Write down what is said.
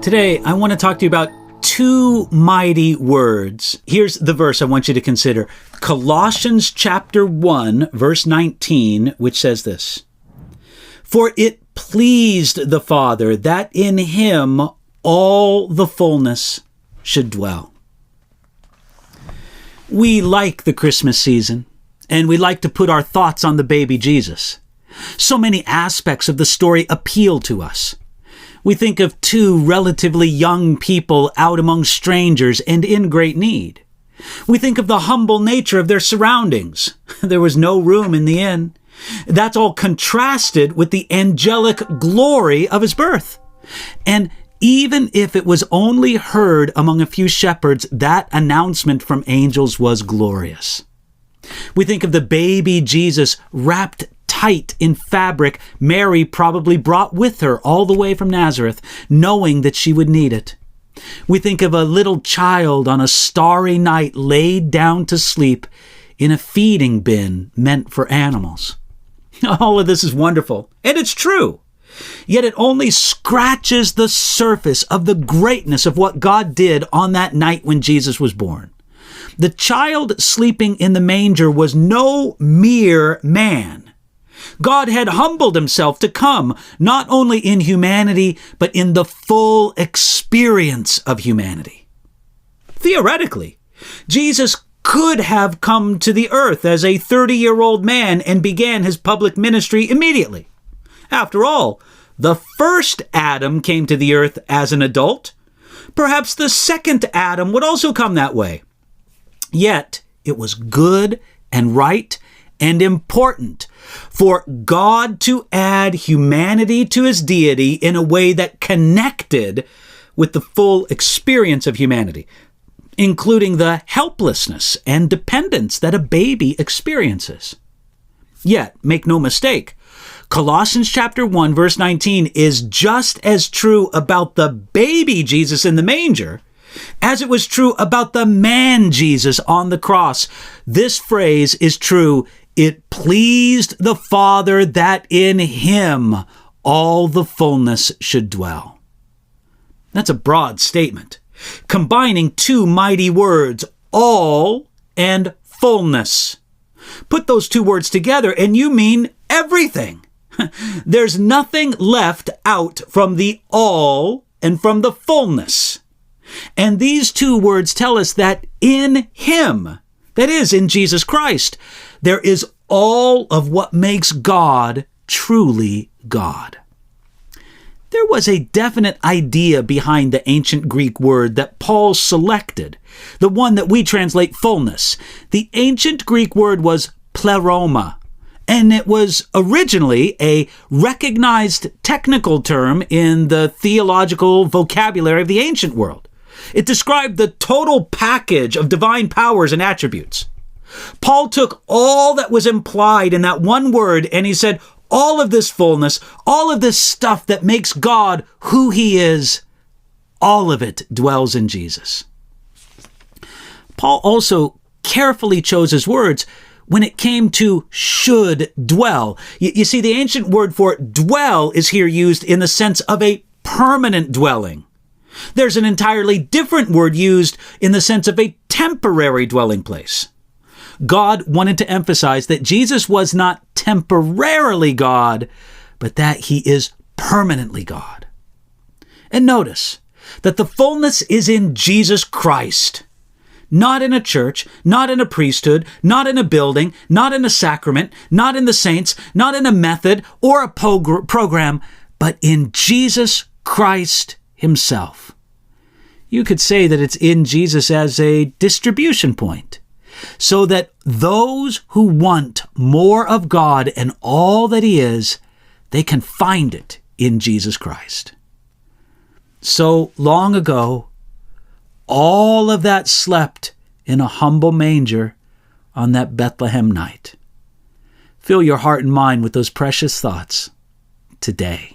Today, I want to talk to you about two mighty words. Here's the verse I want you to consider. Colossians chapter 1, verse 19, which says this: "For it pleased the Father that in him all the fullness should dwell." We like the Christmas season, and we like to put our thoughts on the baby Jesus. So many aspects of the story appeal to us. We think of two relatively young people out among strangers and in great need. We think of the humble nature of their surroundings. There was no room in the inn. That's all contrasted with the angelic glory of his birth. And even if it was only heard among a few shepherds, that announcement from angels was glorious. We think of the baby Jesus wrapped tight in fabric Mary probably brought with her all the way from Nazareth, knowing that she would need it. We think of a little child on a starry night laid down to sleep in a feeding bin meant for animals. All of this is wonderful, and it's true. Yet it only scratches the surface of the greatness of what God did on that night when Jesus was born. The child sleeping in the manger was no mere man. God had humbled himself to come, not only in humanity, but in the full experience of humanity. Theoretically, Jesus could have come to the earth as a 30-year-old man and began his public ministry immediately. After all, the first Adam came to the earth as an adult. Perhaps the second Adam would also come that way. Yet, it was good and right and important for God to add humanity to his deity in a way that connected with the full experience of humanity, including the helplessness and dependence that a baby experiences. Yet, make no mistake, Colossians chapter 1, verse 19 is just as true about the baby Jesus in the manger as it was true about the man Jesus on the cross. This phrase is true: "It pleased the Father that in him all the fullness should dwell." That's a broad statement, combining two mighty words, all and fullness. Put those two words together and you mean everything. There's nothing left out from the all and from the fullness. And these two words tell us that in him, that is, in Jesus Christ, there is all of what makes God truly God. There was a definite idea behind the ancient Greek word that Paul selected, the one that we translate fullness. The ancient Greek word was pleroma, and it was originally a recognized technical term in the theological vocabulary of the ancient world. It described the total package of divine powers and attributes. Paul took all that was implied in that one word and he said, all of this fullness, all of this stuff that makes God who he is, all of it dwells in Jesus. Paul also carefully chose his words when it came to should dwell. You see, the ancient word for dwell is here used in the sense of a permanent dwelling. There's an entirely different word used in the sense of a temporary dwelling place. God wanted to emphasize that Jesus was not temporarily God, but that he is permanently God. And notice that the fullness is in Jesus Christ, not in a church, not in a priesthood, not in a building, not in a sacrament, not in the saints, not in a method or a program, but in Jesus Christ himself. You could say that it's in Jesus as a distribution point, so that those who want more of God and all that he is, they can find it in Jesus Christ. So long ago, all of that slept in a humble manger on that Bethlehem night. Fill your heart and mind with those precious thoughts today.